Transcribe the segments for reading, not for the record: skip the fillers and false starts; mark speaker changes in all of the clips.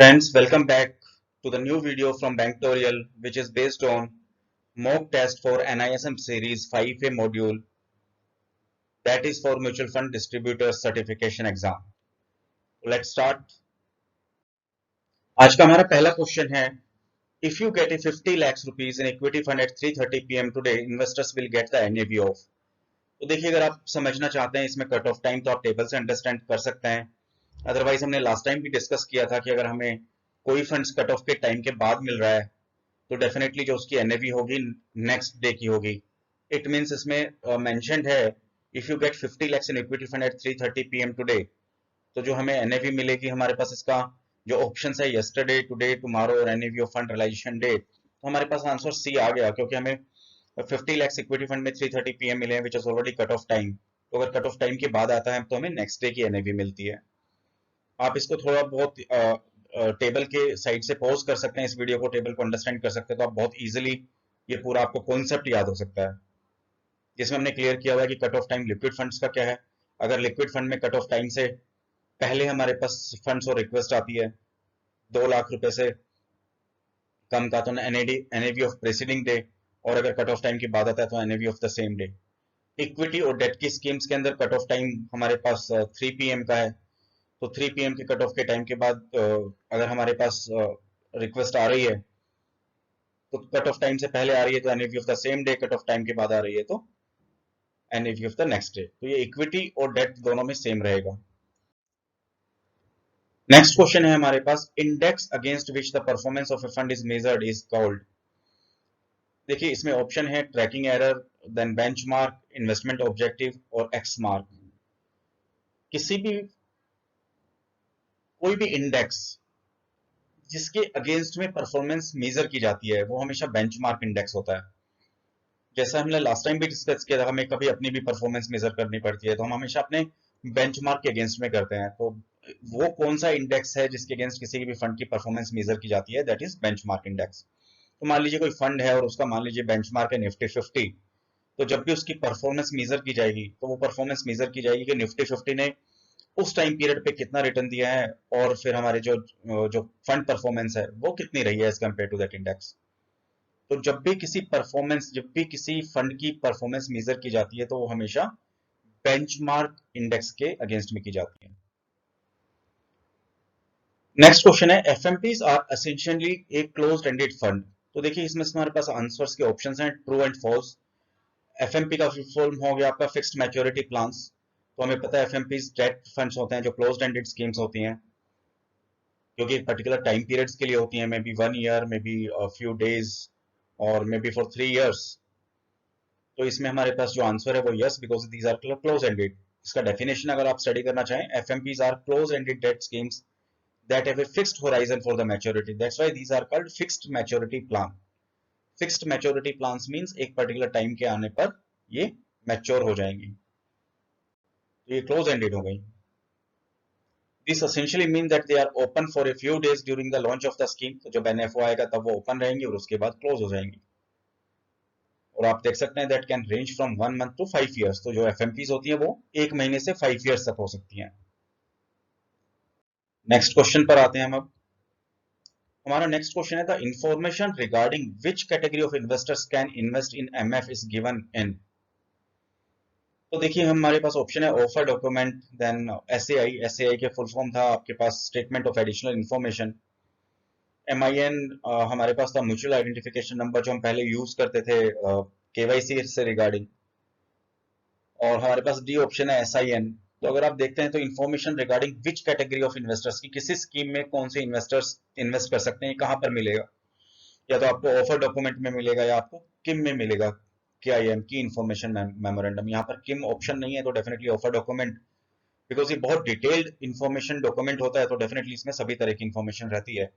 Speaker 1: Friends, welcome back to the new video from Banktorial, which is based on mock test for NISM series 5A module, that is for mutual fund distributor certification exam. Let's start. आज का हमारा पहला question है, if you get a 50 lakhs rupees in equity fund at 3:30 p.m. today, investors will get the NAV of. तो देखिए, अगर आप समझना चाहते हैं इसमें कट ऑफ टाइम तो आप टेबल से अंडरस्टैंड कर सकते हैं। अदरवाइज हमने लास्ट टाइम भी डिस्कस किया था कि अगर हमें कोई फंड्स कट ऑफ के टाइम के बाद मिल रहा है तो डेफिनेटली जो उसकी एनएवी होगी नेक्स्ट डे की होगी। इट मींस इसमें मेंशन्ड है, if you get 50 lakhs in equity fund eight 3:30 PM today, तो जो हमें एनएवी मिलेगी हमारे पास इसका जो ऑप्शन है यस्टरडे, टुडे, टुमारो और NAV of fund realisation date, तो हमारे पास आंसर सी आ गया, क्योंकि हमें 50 lakhs इक्विटी फंड में 3:30 पीएम मिले हैं, which is already cut off time. तो अगर कट ऑफ टाइम के बाद आता है तो हमें नेक्स्ट डे की एनएवी मिलती है। आप इसको थोड़ा बहुत टेबल के साइड से पॉज कर सकते हैं, इस वीडियो को टेबल को अंडरस्टैंड कर सकते हैं, तो आप बहुत इजीली ये पूरा आपको कॉन्सेप्ट याद हो सकता है। जिसमें हमने क्लियर किया हुआ है कि cut off time liquid funds का क्या है। अगर लिक्विड फंड में कट ऑफ टाइम से पहले हमारे पास फंड्स और रिक्वेस्ट आती है 2 लाख रुपए से कम का, तो एनएवी ऑफ प्रेसिडिंग डे, और अगर कट ऑफ टाइम की बात आता है तो NAV of the same day. Equity और डेट की स्कीम्स के अंदर कट ऑफ टाइम हमारे पास 3 पीएम का है, तो 3 पीएम के कट ऑफ के टाइम के बाद अगर हमारे पास रिक्वेस्ट आ रही है तो कट ऑफ टाइम से पहले आ रही है तो NAV of the same day, cut off time के बाद आ रही है तो NAV of the next day. तो ये इक्विटी और डेट दोनों में सेम रहेगा। नेक्स्ट क्वेश्चन है हमारे पास, index against which the performance of a fund is measured is called. देखिए इसमें ऑप्शन है tracking error, then benchmark, investment objective और एक्स मार्क। किसी भी कोई भी इंडेक्स जिसके अगेंस्ट में परफॉर्मेंस मेजर की जाती है वो हमेशा बेंचमार्क इंडेक्स होता है। जैसा हमने लास्ट टाइम भी डिस्कस किया था, हमें कभी अपनी भी परफॉर्मेंस मेजर करनी पड़ती है तो हम हमेशा अपने बेंचमार्क के अगेंस्ट में करते हैं। तो वो कौन सा इंडेक्स है जिसके अगेंस्ट किसी भी फंड की परफॉर्मेंस मेजर की जाती है, दैट इज बेंचमार्क इंडेक्स। तो मान लीजिए कोई फंड है और उसका मान लीजिए बेंचमार्क है निफ्टी 50, तो जब भी उसकी परफॉर्मेंस मेजर की जाएगी तो वो परफॉर्मेंस मेजर की जाएगी कि निफ्टी 50 ने उस टाइम पीरियड पे कितना रिटर्न दिया है, और फिर हमारे जो जो फंड परफॉर्मेंस है वो कितनी रही है as compared to that index. तो जब भी किसी फंड की परफॉर्मेंस मेजर की जाती है तो वो हमेशा बेंचमार्क इंडेक्स के अगेंस्ट में की जाती है। नेक्स्ट क्वेश्चन है, FMPs are essentially a closed ended fund. तो देखिए इसमें हमारे पास आंसर्स के ऑप्शंस हैं ट्रू एंड फॉल्स। एफएमपी का फुल हो गया आपका फिक्स्ड मैच्योरिटी प्लान्स। तो हमें पता है एफएमपीज डेट फंड्स होते हैं जो क्लोज्ड एंडेड स्कीम्स होती हैं, जो कि एक पर्टिकुलर टाइम पीरियड्स के लिए होती हैं, may be 1 year, may be few days, और मे बी फॉर 3 ईयर्स। तो इसमें हमारे पास जो आंसर है वो yes, because these are close ended. इसका डेफिनेशन अगर आप स्टडी करना चाहें, FMPs are close ended debt schemes that have a fixed horizon for the maturity. That's why these are called fixed maturity plan. Fixed maturity plans means एक particular time के आने पर ये mature हो जाएंगी, तो ये close ended हो गई। This essentially means that they are open for a few days during the launch of the scheme. तो जब NFO आएगा तब वो open रहेंगी और उसके बाद close हो जाएंगी। और आप देख सकते हैं that can range from 1 month to 5 years। तो जो FMPs होती हैं वो 1 महीने से 5 years तक हो सकती हैं। नेक्स्ट क्वेश्चन पर आते हैं हम अब। हमारा नेक्स्ट क्वेश्चन है, the information regarding which category of investors can invest in MF is given in. तो देखिए हमारे पास ऑप्शन है offer document, then SAI. SAI के फुल फॉर्म था आपके पास statement of additional information. MIN हमारे पास था म्यूचुअल आइडेंटिफिकेशन नंबर, जो हम पहले यूज करते थे केवाईसी से रिगार्डिंग। और हमारे पास डी ऑप्शन है एसआईएन। तो अगर आप देखते हैं तो information regarding which category of investors की किसी स्कीम में कौन से इन्वेस्टर्स इन्वेस्ट कर सकते हैं, कहां पर मिलेगा। या तो आपको ऑफर डॉक्यूमेंट में मिलेगा या आपको किम में मिलेगा, KIM की इंफॉर्मेशन मेमोरेंडम। यहाँ पर किम ऑप्शन नहीं है तो डेफिनेटली ऑफर डॉक्यूमेंट, बिकॉज ये बहुत डिटेल्ड इंफॉर्मेशन डॉक्यूमेंट होता है, तो डेफिनेटली इसमें सभी तरह की इंफॉर्मेशन रहती है।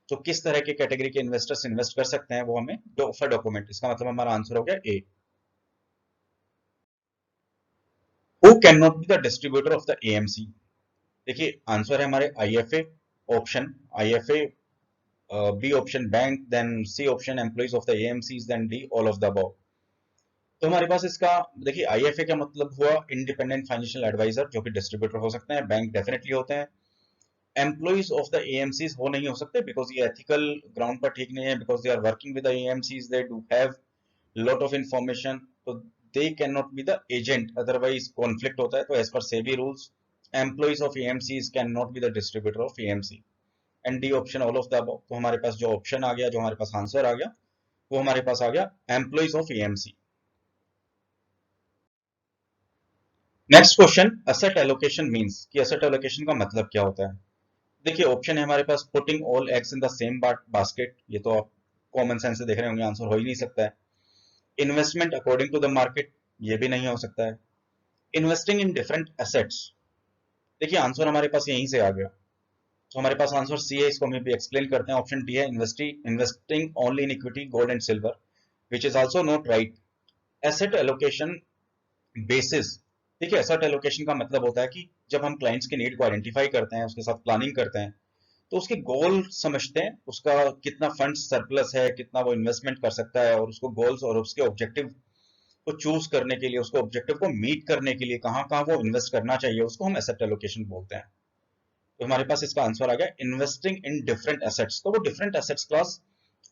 Speaker 1: तो किस तरह के कैटेगरी के इन्वेस्टर्स इन्वेस्ट कर सकते हैं वो हमें ऑफर डॉक्यूमेंट, इसका मतलब हमारा आंसर हो गया A. Who can not be the distributor of the AMC। देखिए आंसर है हमारे IFA option, IFA, B option bank, then C option employees of the AMCs, then D all of the above. तो हमारे पास इसका देखिए IFA का मतलब हुआ इंडिपेंडेंट फाइनेंशियल एडवाइजर, जो कि डिस्ट्रीब्यूटर हो सकते हैं। बैंक डेफिनेटली होते हैं। एम्प्लॉइज ऑफ द एएमसीज वो नहीं हो सकते बिकॉज ये एथिकल ग्राउंड पर ठीक नहीं है, because they are working with the AMCs, they do have lot of information, तो they can not be the agent, otherwise conflict होता है। तो as per SEBI rules employees of AMCs can not be the distributor of AMC. And D option all of the above. तो हमारे पास जो option आ गया, जो हमारे पास आंसर आ गया, वो हमारे पास आ गया employees of AMC. Next question, asset allocation means, कि एसेट एलोकेशन का मतलब क्या होता है। देखिए ऑप्शन है हमारे पास putting all eggs in the same basket, ये तो आप कॉमन सेंस से देख रहे होंगे, आंसर हो ही नहीं सकता है। Investment according to the market, ये भी नहीं हो सकता है। इन्वेस्टिंग इन डिफरेंट एसेट्स, देखिए आंसर हमारे पास यहीं से आ गया, तो हमारे पास आंसर सी है, इसको हम भी एक्सप्लेन करते हैं। ऑप्शन डी है investing only in equity gold and silver, which is also not right. Asset allocation basis, देखिए एसेट एलोकेशन का मतलब होता है कि जब हम क्लाइंट्स की नीड को आइडेंटिफाई करते हैं, उसके साथ प्लानिंग करते हैं, तो उसके गोल समझते हैं, उसका कितना फंड सरप्लस है, कितना वो इन्वेस्टमेंट कर सकता है, और उसको गोल्स और उसके ऑब्जेक्टिव को चूज करने के लिए, उसको ऑब्जेक्टिव को मीट करने के लिए कहाँ कहाँ वो इन्वेस्ट करना चाहिए, उसको हम एसेट एलोकेशन बोलते हैं। तो हमारे पास इसका आंसर आ गया इन्वेस्टिंग इन डिफरेंट एसेट्स। तो वो different assets class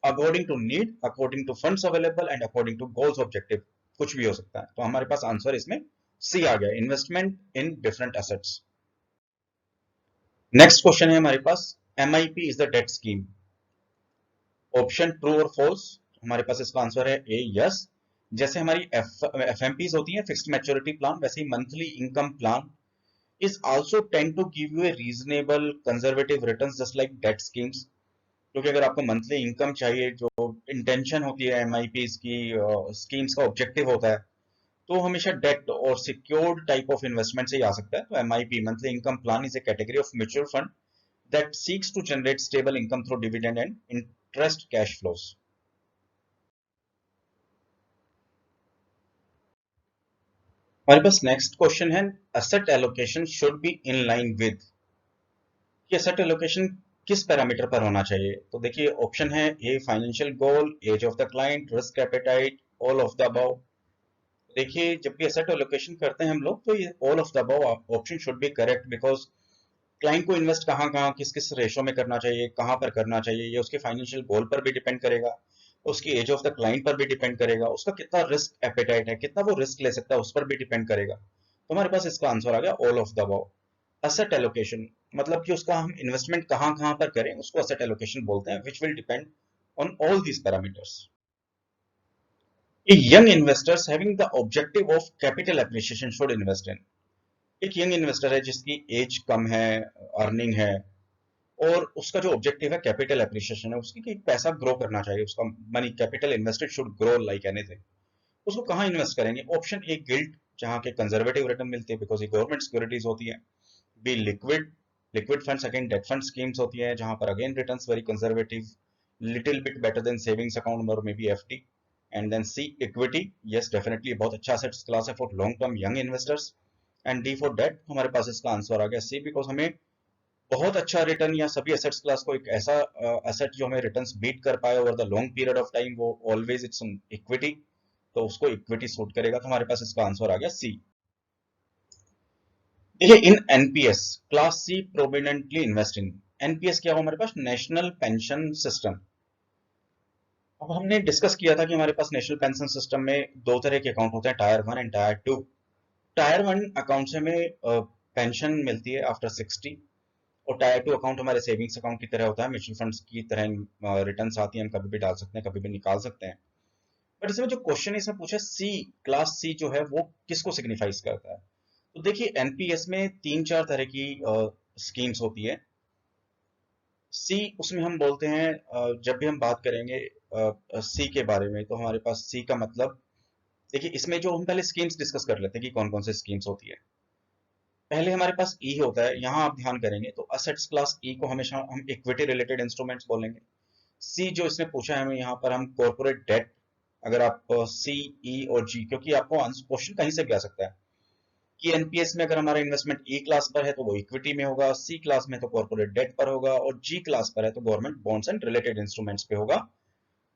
Speaker 1: according to need, according to funds available and according to goals objective, कुछ भी हो सकता है। तो हमारे पास आंसर इसमें सी आ गया, investment in different assets. Next question है हमारे पास, MIP is the debt scheme, option true और फॉल्स। हमारे पास इसका आंसर है ए यस। जैसे हमारी एफएमपीज होती हैं, फिक्स्ड मैच्योरिटी प्लान, वैसे ही monthly income plan is also tend to give you a reasonable conservative returns just like debt schemes, क्योंकि अगर आपको मंथली इनकम चाहिए, जो इंटेंशन होती है एमआईपीज की स्कीम्स का ऑब्जेक्टिव होता है, तो हमेशा डेट और सिक्योर्ड टाइप ऑफ इन्वेस्टमेंट से ही आ सकता है। तो MIP monthly income plan is a category of mutual fund that seeks to generate stable income through dividend and interest cash flows. हमारे पास नेक्स्ट क्वेश्चन है, asset allocation should be in line with, कि asset allocation किस parameter पर होना चाहिए। तो देखिए ऑप्शन है a financial goal, age of the client, risk appetite, all of the above. देखिए जब भी एसेट एलोकेशन करते हैं हम लोग, तो ये all of the above option should be correct, because client को इन्वेस्ट कहाँ कहाँ किस किस रेशो में करना चाहिए, कहाँ पर करना चाहिए, ये उसके फाइनेंशियल गोल पर भी डिपेंड करेगा, उसकी एज ऑफ द क्लाइंट पर भी डिपेंड करेगा, उसका कितना रिस्क एपेटाइट है, कितना वो रिस्क ले सकता है, उस पर भी डिपेंड करेगा। तो हमारे पास इसका आंसर आ गया all of the above. Asset allocation मतलब कि उसका हम इन्वेस्टमेंट कहाँ कहाँ पर करें, उसको एसेट एलोकेशन बोलते हैं, which will depend on all these parameters. Young investors having the objective of capital appreciation should invest in, एक यंग इन्वेस्टर है जिसकी एज कम है, अर्निंग है, और उसका जो ऑब्जेक्टिव है कैपिटल एप्रिसिएशन है, उसकी कि पैसा ग्रो करना चाहिए, उसका money capital invested should grow like anything. उसको कहाँ इन्वेस्ट करेंगे, ऑप्शन ए गिल्ड, जहाँ के कंजर्वेटिव रिटर्न मिलते हैं बिकॉज ये गवर्नमेंट सिक्योरिटीज होती है। B liquid, liquid funds again debt fund schemes होती है, जहां पर again returns very conservative, little bit better than savings account और may be FD. And then C equity, yes definitely बहुत अच्छा एसेट्स क्लास है for long term young investors. And D for debt, हमारे पास इसका आंसर आ गया सी, because हमें बहुत अच्छा रिटर्न या सभी एसेट्स क्लास को एक ऐसा एसेट जो हमें रिटर्न्स बीट कर पाए over the long period of time, वो ऑलवेज इट्स इक्विटी, तो उसको इक्विटी सूट करेगा। तो हमारे पास इसका आंसर आ गया सी। देखिए in NPS class C prominently invest in, NPS क्या हो हमारे पास, नेशनल पेंशन सिस्टम। अब हमने डिस्कस किया था कि हमारे पास नेशनल पेंशन सिस्टम में दो तरह के अकाउंट होते हैं, tier one and tier two. Tier one account से हमें पेंशन मिलती है आफ्टर 60, और टायर टू अकाउंट हमारे सेविंग्स अकाउंट की तरह होता है, म्यूचुअल फंड्स की तरह रिटर्न्स आती हैं, हम कभी भी डाल सकते हैं, कभी भी निकाल सकते हैं। बट इसमें जो क्वेश्चन इसमें पूछा सी, क्लास सी जो है वो किसको सिग्निफाइज करता है। तो देखिए एनपीएस में तीन चार तरह की स्कीम्स होती है। सी उसमें हम बोलते हैं, जब भी हम बात करेंगे सी के बारे में, तो हमारे पास सी का मतलब, देखिए इसमें जो हम पहले स्कीम्स डिस्कस कर लेते हैं कि कौन कौन से स्कीम्स होती है। पहले हमारे पास ई होता है, यहाँ आप ध्यान करेंगे तो असेट्स क्लास ई को हमेशा हम इक्विटी रिलेटेड इंस्ट्रूमेंट्स बोलेंगे। सी जो इसने पूछा है हमें, यहाँ पर हम कॉर्पोरेट डेट, अगर आप सी ई और जी, क्योंकि आपको क्वेश्चन कहीं से भी आ सकता है कि एनपीएस में अगर हमारा इन्वेस्टमेंट ई क्लास पर है तो वो इक्विटी में होगा, सी क्लास में तो कॉर्पोरेट डेट पर होगा, और जी क्लास पर है तो government bonds and related instruments पे होगा।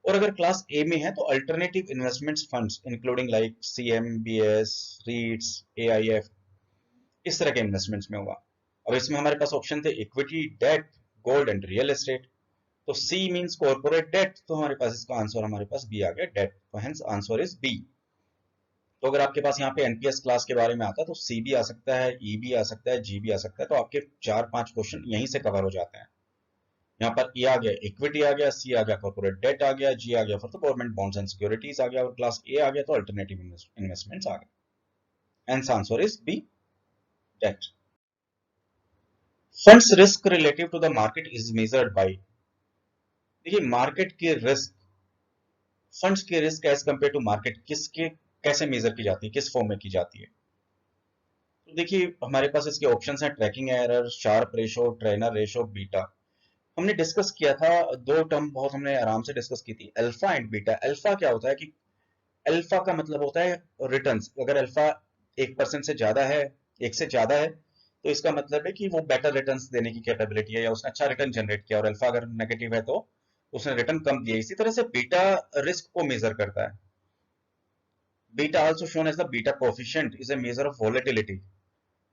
Speaker 1: और अगर क्लास ए में है तो alternative investments funds including like CMBS, REITs, AIF, इस तरह के इन्वेस्टमेंट्स में होगा। अब इसमें हमारे पास ऑप्शन थे equity, debt, gold and real estate. तो सी मींस कॉर्पोरेट डेट, तो हमारे पास इसका आंसर हमारे पास बी आ गया, डेट, तो हेंस आंसर इज बी। तो अगर आपके पास यहाँ पे एनपीएस क्लास के बारे में आता है तो सी भी आ सकता है, ई भी आ सकता है, जी भी आ सकता है, तो आपके 4-5 क्वेश्चन यहीं से कवर हो जाते हैं। यहाँ पर ई आ गया इक्विटी आ गया, सी आ गया कॉर्पोरेट डेट आ गया, जी आ गया for the government bonds and securities आ गया, और क्लास ए आ गया तो अल्टरनेटिव इन्वेस्टमेंट्स आ गए। Hence answer is B, debt. Funds risk relative to the market is measured by, देखिए मार्केट की रिस्क, फंड्स की risk as compare to market किसके कैसे मेजर की जाती है, किस फॉर्म में की जाती है? तो देखिए हमारे पास इसके ऑप्शंस हैं, tracking error, Sharpe ratio, trainer ratio, beta. हमने डिस्कस किया था दो टर्म, बहुत हमने आराम से डिस्कस की थी, अल्फा एंड बीटा। अल्फा क्या होता है कि अल्फा का मतलब होता है रिटर्न्स, अगर अल्फा 1% से ज्यादा है, 1 से ज्यादा है, तो इसका मतलब है कि वो बेटर रिटर्न्स देने की कैपेबिलिटी है या उसने अच्छा रिटर्न जनरेट किया, और अल्फा अगर नेगेटिव है तो उसने रिटर्न कम दिया। इसी तरह से बीटा रिस्क को मेजर करता है। Beta also shown as the beta coefficient is a measure of volatility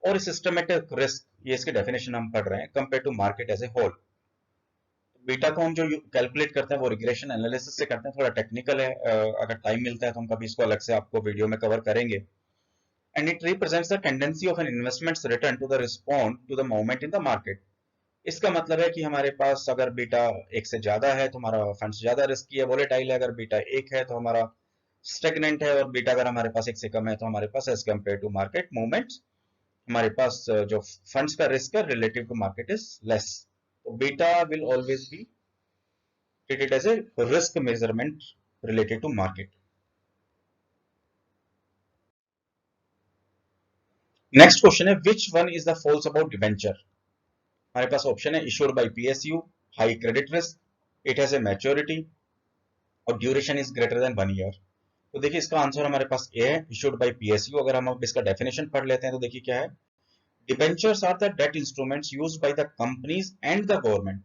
Speaker 1: और सिस्टमेटिक रिस्क, ये इसके डेफिनेशन हम पढ़ रहे हैं, compare to market as a whole. Beta को हम जो कैलकुलेट करते हैं वो रिग्रेशन एनालिसिस से करते हैं, थोड़ा टेक्निकल है, अगर टाइम मिलता है तो हम कभी इसको अलग से आपको वीडियो में कवर करेंगे। And it represents the tendency of an investments return to the respond to the movement in the market. इसका मतलब है कि हमारे पास अगर बीटा 1 से ज्यादा है तो हमारा फंड्स ज्यादा रिस्की है, वोलेटाइल है, अगर बीटा 1 है तो हमारा स्टेगनेंट है, और बीटा अगर हमारे पास 1 से कम है तो हमारे पास as compared to market movement हमारे पास जो फंड्स का रिस्क है relative to market is less. तो beta will always be treated as a risk measurement related to market. Next question है which one is the false about debenture. हमारे पास option है issued by PSU, high credit risk, it has a maturity, और duration is greater than 1 year. तो देखिए इसका answer हमारे पास ए है, इशूड बाय पीएसयू। अगर हम अब इसका डेफिनेशन पढ़ लेते हैं तो देखिए क्या है, debentures are the debt instruments used by the companies and the government.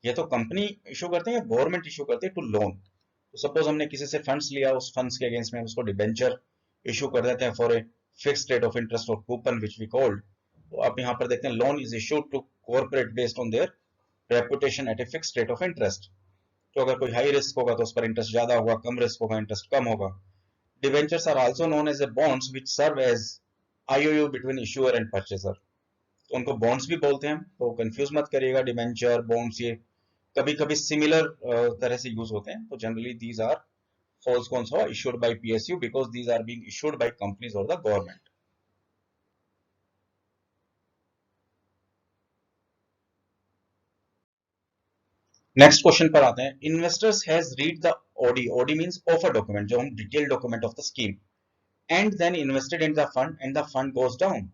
Speaker 1: ये तो कंपनी इशू करते हैं या गवर्नमेंट इशू करते हैं टू लोन। तो सपोज हमने किसी से फंड्स लिया, उस फंड्स के अगेंस्ट में उसको डिबेंचर इशू कर देते हैं for a fixed rate of interest और कूपन विच वी कॉल्ड। तो आप यहाँ पर देखते हैं loan is issued to corporate based on their reputation at a fixed rate of interest. तो अगर कोई हाई रिस्क होगा तो उस पर इंटरेस्ट ज्यादा होगा, कम रिस्क होगा इंटरेस्ट कम होगा। Debentures are also known as a bonds which serve as IOU between issuer and purchaser. तो उनको बॉन्ड्स भी बोलते हैं, तो कंफ्यूज मत करिएगा, डिबेंचर बॉन्ड्स ये कभी कभी सिमिलर तरह से यूज होते हैं। तो जनरली दीज आर फॉल्स कौन सा issued by PSU because these are being issued by companies और द गवर्नमेंट। नेक्स्ट क्वेश्चन पर आते हैं, investors has read the OD, OD means offer document, जो हम detail document of the scheme, and then invested in the fund and the fund goes down.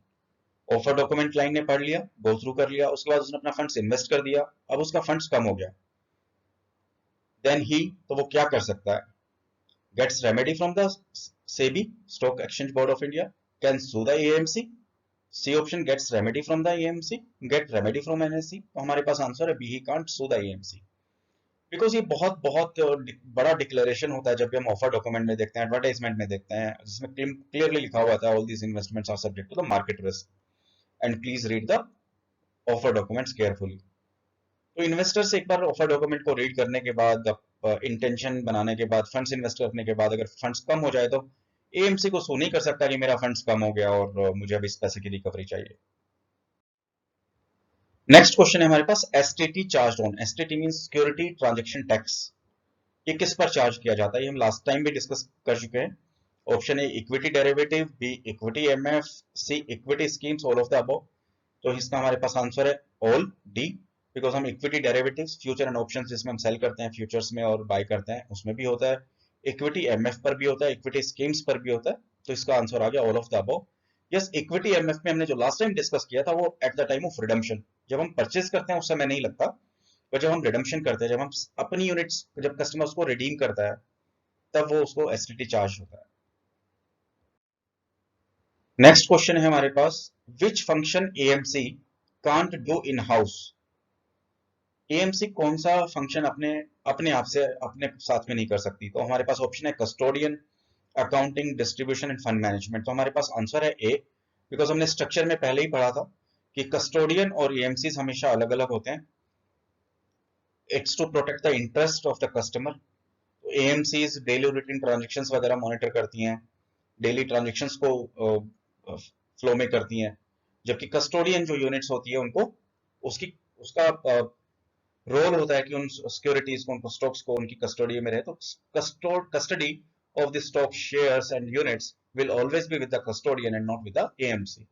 Speaker 1: Offer document client ने पढ़ लिया, go through कर लिया, उसके बाद उसने अपना फंड्स इन्वेस्ट कर दिया, अब उसका फंड्स कम हो गया, देन ही, तो वो क्या कर सकता है, gets remedy from the SEBI stock exchange board of India, can sue the AMC. C option gets remedy from the AMC, get remedy from NSC. तो हमारे पास आंसर है B, he can't sue the AMC, because ये बहुत बहुत बड़ा declaration होता है जब भी हम ऑफर डॉक्यूमेंट में देखते हैं, एडवर्टाइजमेंट में देखते हैं, जिसमें क्लियरली लिखा हुआ था all these investments are subject to the market risk and please read the offer documents carefully. तो इन्वेस्टर से एक बार ऑफर डॉक्यूमेंट को रीड करने के बाद, इंटेंशन बनाने के बाद, फंड्स इन्वेस्ट करने के बाद, अगर फंड्स कम हो जाए तो एएमसी को सू नहीं कर सकता कि मेरा फंड्स कम हो गया और मुझे अब इस पैसे की रिकवरी चाहिए। नेक्स्ट क्वेश्चन है हमारे पास STT charge on, STT mean security transaction tax. ये किस पर चार्ज किया जाता है, ये हम लास्ट टाइम भी डिस्कस कर चुके हैं। Option A equity derivative, B equity MF, C equity schemes, all of the above. तो इसका हमारे पास आंसर है ऑल, डी, बिकॉज हम equity derivatives, future and options जिसमें हम सेल करते हैं फ्यूचर्स में और बाय करते हैं उसमें भी होता है, इक्विटी एमएफ पर भी होता है, इक्विटी स्कीम्स पर भी होता है। तो इसका आंसर आ गया all of the above. Yes, equity MF में हमने जो लास्ट टाइम डिस्कस किया था वो at the time of redemption, जब हम परचेज करते हैं उस समय नहीं लगता, पर जब हम रिडम्पशन करते हैं, जब हम अपनी यूनिट्स, जब कस्टमर उसको रिडीम करता है तब वो उसको एसटीटी चार्ज होता है। नेक्स्ट क्वेश्चन है हमारे पास, which function AMC can't do in house. AMC कौन सा फंक्शन अपने अपने आप से अपने साथ में नहीं कर सकती। तो हमारे पास ऑप्शन है custodian, accounting, distribution end fund management. तो हमारे पास आंसर है ए, बिकॉज हमने स्ट्रक्चर में पहले ही पढ़ा था कि कस्टोडियन और एएमसी हमेशा अलग अलग होते हैं। It's to protect the interest of the customer. AMC daily routine transactions वगैरह मॉनिटर करती हैं, डेली ट्रांजेक्शन्स को फ्लो में करती हैं, जबकि कस्टोडियन जो यूनिट्स होती है उनको उसकी उसका रोल होता है कि उन सिक्योरिटीज को, उनको स्टॉक्स को उनकी कस्टडी में रहे। तो custody of the stock shares and units will always be with the custodian and not with the AMC.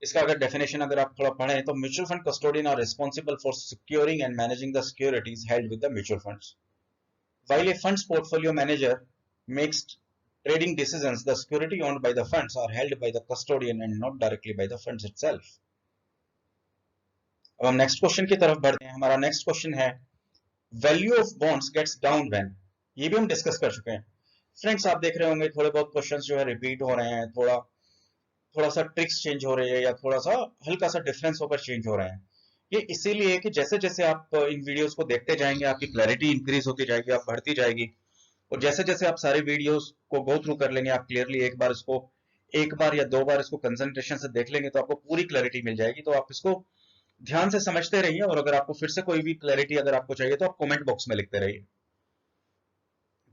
Speaker 1: इसका अगर डेफिनेशन अगर आप थोड़ा पढ़ें तो mutual fund custodians are responsible for securing and managing the securities held with the mutual funds. While a funds portfolio manager makes trading decisions, the security owned by the funds are held by the custodian and not directly by the funds itself. अब हम next question की तरफ बढ़ते हैं। हमारा next question है value of bonds gets down when. ये भी हम डिस्कस कर चुके हैं। फ्रेंड्स आप देख रहे होंगे थोड़े बहुत क्वेश्चंस जो है रिपीट हो रहे हैं, थोड़ा सा ट्रिक्स चेंज हो रही है या थोड़ा सा हल्का सा डिफरेंस होकर चेंज हो रहे हैं। ये इसीलिए कि जैसे जैसे आप इन वीडियोस को देखते जाएंगे आपकी क्लैरिटी इंक्रीज होती जाएगी, आप बढ़ती जाएगी, और जैसे जैसे आप सारे वीडियोस को गो थ्रू कर लेंगे, आप क्लियरली एक बार या दो बार इसको कंसंट्रेशन से देख लेंगे तो आपको पूरी क्लैरिटी मिल जाएगी। तो आप इसको ध्यान से समझते रहिए, और अगर आपको फिर से कोई भी क्लैरिटी अगर आपको चाहिए तो आप कमेंट बॉक्स में लिखते रहिए।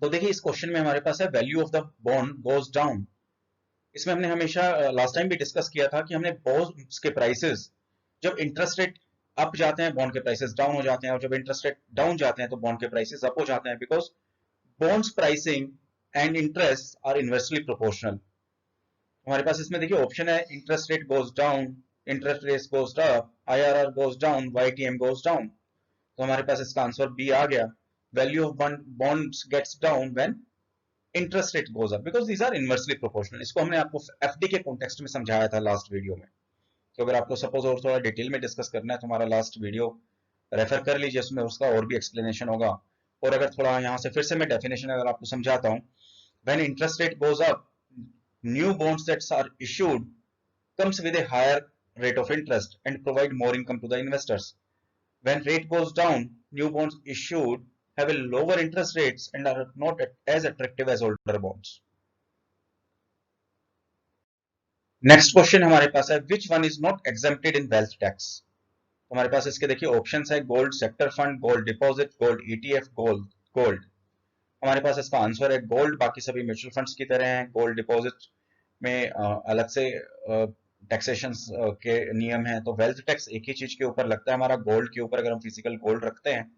Speaker 1: तो देखिए इस क्वेश्चन में हमारे पास है value of the bond goes down. इसमें हमने हमेशा लास्ट टाइम भी डिस्कस किया था कि हमने बॉन्ड्स के प्राइसेस, जब इंटरेस्ट रेट अप जाते हैं बॉन्ड के प्राइसेस डाउन हो जाते हैं, और जब इंटरेस्ट रेट डाउन जाते हैं तो बॉन्ड के प्राइसेस अप हो जाते हैं, because bonds pricing and interest are inversely proportional. हमारे पास इसमें देखिए ऑप्शन है interest rate goes down, interest rate goes up, IRR goes down, YTM goes down. तो हमारे पास इसका आंसर बी आ गया, value of bonds gets down when interest rate goes up because these are inversely proportional. इसको हमने आपको FD के कॉन्टेक्स्ट में समझाया था लास्ट वीडियो में। तो अगर आपको सपोज और थोड़ा डिटेल में डिस्कस करना है तो हमारा लास्ट वीडियो रेफर कर लीजिए, उसमें उसका और भी एक्सप्लेनेशन होगा। और अगर थोड़ा यहाँ से फिर से मैं डेफिनेशन अगर आपको समझाता हूँ, when interest rate goes up new bonds that's are issued comes with a higher rate of interest and provide more income to the investors. When rate goes down, new bonds issued have a lower interest rates and are not as attractive as older bonds. Next question हमारे पास है which one is not exempted in wealth tax. हमारे पास इसके देखिए options है gold sector fund, gold deposit, gold ETF, gold. हमारे पास इसका answer है गोल्ड। बाकी सभी म्यूचुअल फंड्स की तरह हैं। गोल्ड डिपॉजिट में अलग से टैक्सेशन के नियम हैं, तो वेल्थ टैक्स एक ही चीज के ऊपर लगता है हमारा, गोल्ड के ऊपर। अगर हम फिजिकल गोल्ड रखते हैं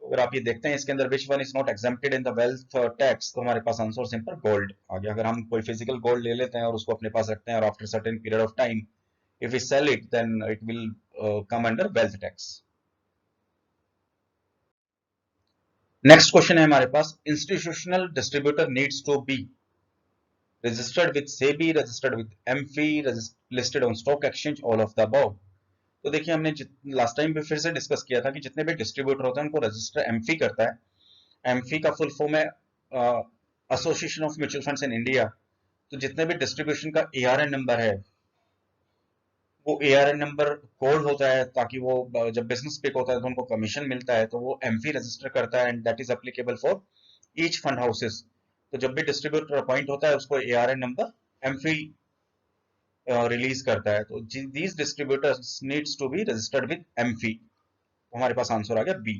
Speaker 1: तो अगर आप ये देखते हैं इसके अंदर विच one is not exempted in the wealth tax, तो हमारे पास आंसर सिंपल गोल्ड आ गया। अगर हम कोई फिजिकल गोल्ड ले लेते हैं और उसको अपने पास रखते हैं और after certain period of time if we sell it then it will come under wealth tax. Next question है हमारे पास institutional distributor needs to be registered with SEBI, registered with MFI, listed on stock exchange, all of the above। तो देखिए हमने last time भी फिर से discuss किया था कि जितने भी डिस्ट्रीब्यूटर होते हैं उनको रजिस्टर एमफी करता है। एमफी का फुल फॉर्म है association of mutual funds in India. तो जितने भी डिस्ट्रीब्यूशन का एआरएन नंबर है वो एआरएन नंबर कोड होता है, ताकि वो जब बिजनेस पिक होता है तो उनको कमीशन मिलता है, तो वो एमफी रजिस्टर करता है and that is applicable for each fund houses. तो जब भी डिस्ट्रीब्यूटर अपॉइंट होता है उसको एआरएन नंबर एमफी रिलीज करता है। तो these distributors needs to be registered with AMFI. हमारे पास आंसर आ गया बी।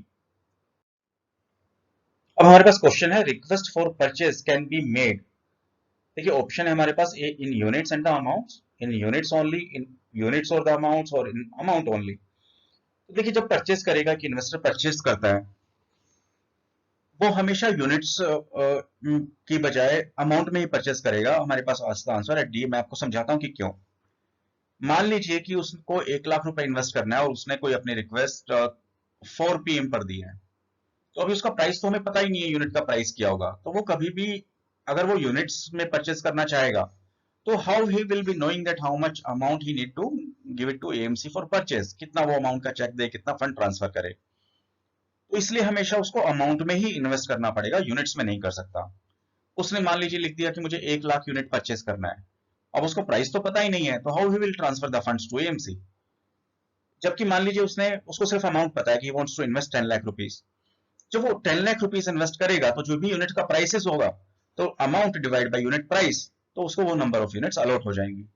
Speaker 1: अब हमारे पास क्वेश्चन है request for purchase can be made. देखिए ऑप्शन है हमारे पास A in units and the amounts, in units only, in units और द अमाउंट्स, और इन अमाउंट ओनली। तो देखिए जब परचेज करेगा कि इन्वेस्टर परचेज करता है वो हमेशा यूनिट्स की बजाय अमाउंट में ही परचेज करेगा। हमारे पास इसका आंसर है डी। मैं आपको समझाता हूं कि क्यों। मान लीजिए कि उसको 1 लाख रुपए इन्वेस्ट करना है और उसने कोई अपनी रिक्वेस्ट 4 PM पर दी है, तो अभी उसका प्राइस तो हमें पता ही नहीं है यूनिट का प्राइस क्या होगा। तो वो कभी भी अगर वो यूनिट्स में परचेज करना चाहेगा तो how he will be knowing that how much amount he need to give it to AMC for purchase, कितना वो अमाउंट का चेक दे, कितना फंड ट्रांसफर करे। तो इसलिए हमेशा उसको अमाउंट में ही इन्वेस्ट करना पड़ेगा, यूनिट्स में नहीं कर सकता। उसने मान लीजिए लिख दिया कि मुझे 1 लाख यूनिट परचेज करना है, अब उसको प्राइस तो पता ही नहीं है, तो how he will transfer the funds to AMC. जबकि मान लीजिए उसको सिर्फ अमाउंट पता है कि wants to invest 10 lakh rupees. जब वो 10 लाख रुपीस इन्वेस्ट करेगा तो जो भी यूनिट का प्राइसेस होगा तो amount divide by unit price, तो उसको वो नंबर ऑफ यूनिट्स अलॉट हो जाएंगी।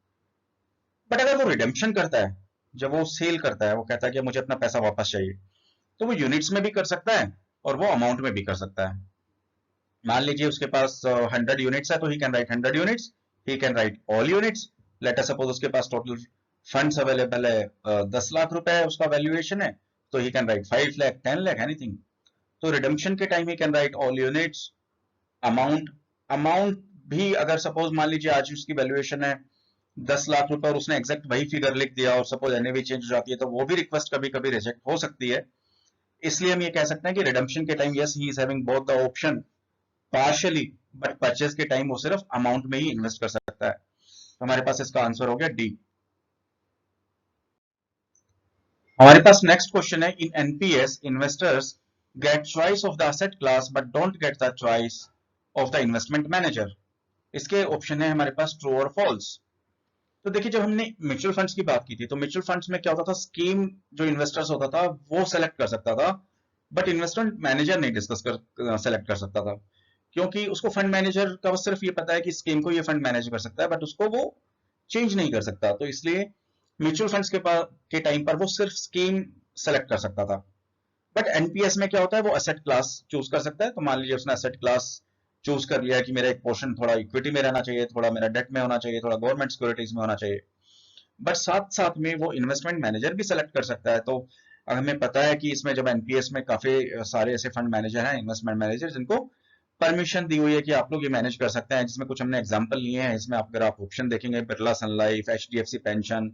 Speaker 1: बट अगर वो रिडेम्पशन करता है, जब वो सेल करता है, वो कहता है कि मुझे अपना पैसा वापस चाहिए, तो वो यूनिट्स में भी कर सकता है और वो अमाउंट में भी कर सकता है। मान लीजिए उसके पास 100 यूनिट्स है, तो he can write 100 units, he can write all units. Let us suppose उसके पास टोटल फंड्स अवेलेबल है 10 लाख रुपए है, उसका वैल्यूएशन है, तो he can write 5 lakh, 10 lakh, anything. तो रिडम्पशन के time he can write all units. Amount, amount भी अगर सपोज मान लीजिए आज उसकी वैल्यूएशन है 10 लाख रुपए और उसने एग्जैक्ट वही फिगर लिख दिया और सपोज एनएवी चेंज हो जाती है, तो वो भी रिक्वेस्ट कभी कभी रिजेक्ट हो सकती है। इसलिए हम ये कह सकते हैं कि रिडम्पशन के time yes he is having both the option partially, but purchase के टाइम वो सिर्फ अमाउंट में ही इन्वेस्ट कर सकता है। तो हमारे पास इसका आंसर हो गया डी। हमारे पास नेक्स्ट क्वेश्चन है, in NPS investors get choice of the asset class but don't get the choice of the investment manager. इसके ऑप्शन है हमारे पास ट्रू और फॉल्स। तो देखिए जब हमने म्यूचुअल फंड्स की बात की थी, तो म्यूचुअल फंड्स में क्या होता था, स्कीम जो इन्वेस्टर्स होता था वो सेलेक्ट कर सकता था, बट इन्वेस्टमेंट मैनेजर नहीं डिस्कस कर सेलेक्ट कर सकता था, क्योंकि उसको फंड मैनेजर का बस सिर्फ ये पता है कि स्कीम को ये फंड मैनेज कर सकता है, बट उसको वो चेंज नहीं कर सकता। तो इसलिए म्यूचुअल फंड्स के टाइम पर वो सिर्फ स्कीम सेलेक्ट कर सकता था। बट एनपीएस में क्या होता है, वो एसेट क्लास चूज कर सकता है। तो मान लीजिए उसने एसेट क्लास चूज कर लिया कि मेरा एक पोर्शन थोड़ा इक्विटी में रहना चाहिए, थोड़ा मेरा डेट में होना चाहिए, थोड़ा गवर्नमेंट सिक्योरिटीज में होना चाहिए, बट साथ साथ में वो इन्वेस्टमेंट मैनेजर भी सेलेक्ट कर सकता है। तो हमें पता है कि इसमें जब एनपीएस में काफी सारे ऐसे फंड मैनेजर हैं, इन्वेस्टमेंट मैनेजर, जिनको परमिशन दी हुई है कि आप लोग ये मैनेज कर सकते हैं, जिसमें कुछ हमने एग्जांपल लिए हैं। इसमें अगर आप ऑप्शन देखेंगे, Birla Sun Life, HDFC pension,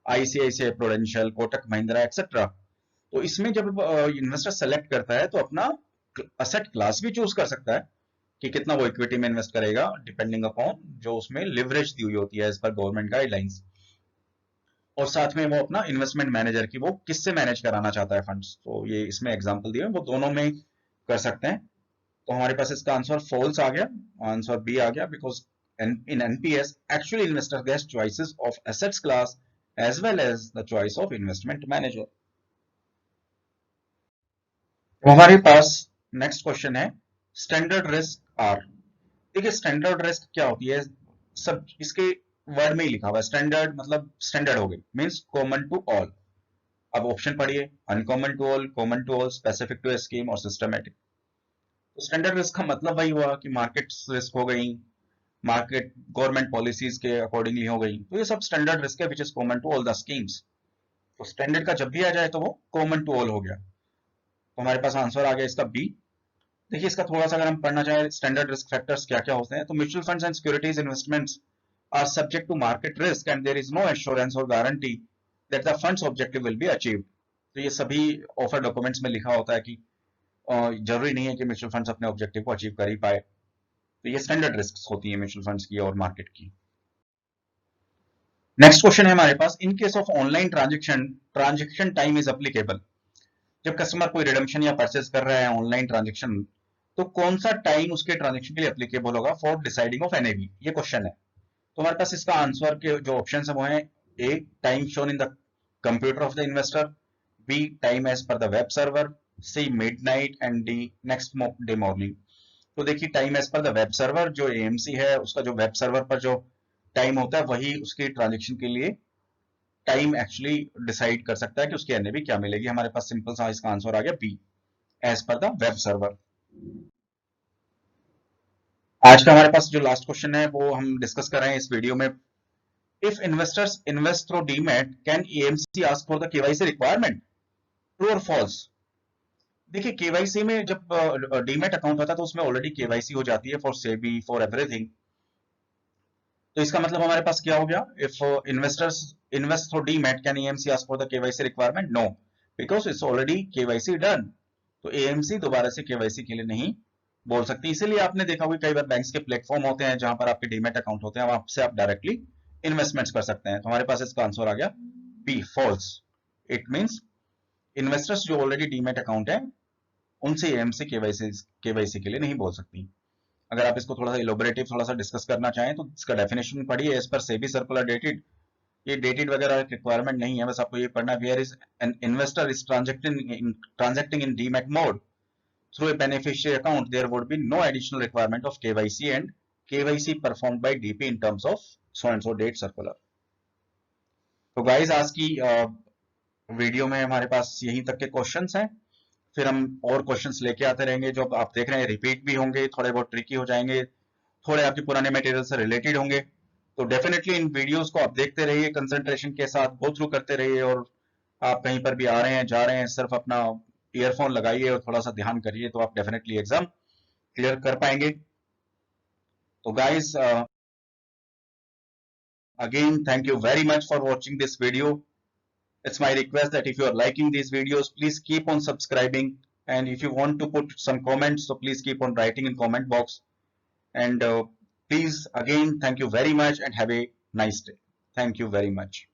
Speaker 1: ICICI Prudential, Kotak Mahindra etcetera. तो इसमें जब इन्वेस्टर सेलेक्ट करता है तो अपना असेट क्लास भी चूज कर सकता है कि कितना वो इक्विटी में इन्वेस्ट करेगा, डिपेंडिंग अपॉन जो उसमें लिवरेज दी हुई होती है एज पर गवर्नमेंट गाइडलाइंस। और साथ में वो अपना इन्वेस्टमेंट मैनेजर की वो किससे मैनेज कराना चाहता है फंड्स, तो ये इसमें एग्जांपल दिए वो दोनों में कर सकते हैं। तो हमारे पास इसका आंसर फॉल्स आ गया, आंसर बी आ गया, because in NPS actually investor gets choices of assets class as well as the choice of investment manager। तो हमारे पास नेक्स्ट क्वेश्चन है, स्टैंडर्ड रिस्क आर। देखिए स्टैंडर्ड रिस्क क्या होती है, सब इसके वर्ड में ही लिखा हुआ है, स्टैंडर्ड मतलब स्टैंडर्ड हो गई, मींस कॉमन टू ऑल। अब ऑप्शन पढ़िए, uncommon to all, common to all, specific to scheme और सिस्टमेटिक। तो स्टैंडर्ड रिस्क का मतलब वही हुआ कि मार्केट रिस्क हो गई, मार्केट गवर्नमेंट पॉलिसीज के अकॉर्डिंगली हो गई, तो ये सब स्टैंडर्ड रिस्क है which is common to all the schemes. तो स्टैंडर्ड का जब भी आ जाए तो वो कॉमन टू ऑल हो गया। तो हमारे पास आंसर आ गया इसका बी। देखिए इसका थोड़ा सा अगर हम पढ़ना चाहें, स्टैंडर्ड रिस्क फैक्टर्स क्या क्या होते हैं, तो mutual funds and securities investments are subject to market risk and there is no assurance और guarantee that the funds objective will be achieved. तो ये सभी ऑफर डॉक्यूमेंट्स में लिखा होता है कि जरूरी नहीं है कि म्यूचुअल फंड्स अपने ऑब्जेक्टिव को अचीव कर ही पाए। तो ये स्टैंडर्ड रिस्क होती है म्यूचुअल फंड्स की और मार्केट की। नेक्स्ट क्वेश्चन है हमारे पास, in case of online transaction, transaction time is applicable. जब कस्टमर कोई रिडम्पशन या परचेज कर रहा है ऑनलाइन ट्रांजेक्शन, तो कौन सा टाइम उसके ट्रांजेक्शन के लिए एप्लीकेबल होगा फॉर डिसाइडिंग ऑफ एनएवी, ये क्वेश्चन है। तो हमारे पास इसका आंसर के जो ऑप्शन है वो है, A time shown in the computer of the investor, B time as per the web server, C midnight and D next day morning. तो देखिए time as per the web server, जो AMC है उसका जो web server पर जो time होता है वही उसकी ट्रांजेक्शन के लिए टाइम एक्चुअली डिसाइड कर सकता है कि उसकी एनएवी क्या मिलेगी। हमारे पास सिंपल सा इसका आंसर आ गया B, as per the web server. आज का हमारे पास जो लास्ट क्वेश्चन है वो हम डिस्कस कर रहे हैं इस वीडियो में, if investors invest through demat can AMC ask for the KYC requirement, true और फॉल्स। देखिए केवाईसी में जब डीमैट अकाउंट होता है तो उसमें ऑलरेडी केवाईसी हो जाती है फॉर सेबी फॉर एवरीथिंग। तो इसका मतलब हमारे पास क्या हो गया, if investors invest through demat can AMC ask for the KYC requirement, no, because it's already KYC done. तो एएमसी दोबारा से केवाईसी के लिए नहीं बोल सकती। इसीलिए आपने देखा होगा कई बार बैंक्स के प्लेटफॉर्म होते हैं जहां पर आपके डीमैट अकाउंट होते हैं, वहां से आप डायरेक्टली इन्वेस्टमेंट्स कर सकते हैं। तो हमारे पास इसका आंसर आ गया B, false. It means investors जो ऑलरेडी डीमैट अकाउंट है उनसे एएमसी केवाईसी के लिए नहीं बोल सकती। अगर आप इसको थोड़ा सा इलोबरेटिव थोड़ा सा डिस्कस करना चाहें तो इसका डेफिनेशन पढ़िए, as per SEBI circular dated. ये डेटेड वगैरह रिक्वायरमेंट नहीं है, बस आपको ये पढ़ना, where is an investor is transacting in demat mode through a beneficiary account, there would be no additional requirement of KYC and KYC performed by DP in terms of so and so date circular। तो guys आज की video में हमारे पास यहीं तक के questions हैं, फिर हम और क्वेश्चंस लेके आते रहेंगे जो आप देख रहे हैं रिपीट भी होंगे, थोड़े बहुत ट्रिकी हो जाएंगे, थोड़े आपके पुराने मटेरियल से रिलेटेड होंगे। तो डेफिनेटली इन वीडियोस को आप देखते रहिए, कंसंट्रेशन के साथ गो थ्रू करते रहिए, और आप कहीं पर भी आ रहे हैं जा रहे हैं सिर्फ अपना ईयरफोन लगाइए और थोड़ा सा ध्यान करिए, तो आप डेफिनेटली एग्जाम क्लियर कर पाएंगे। तो guys again, thank you very much for watching this video. It's my request that if you are liking these videos, please keep on subscribing, and if you want to put some comments, so please keep on writing in comment box. And please again, thank you very much and have a nice day. Thank you very much.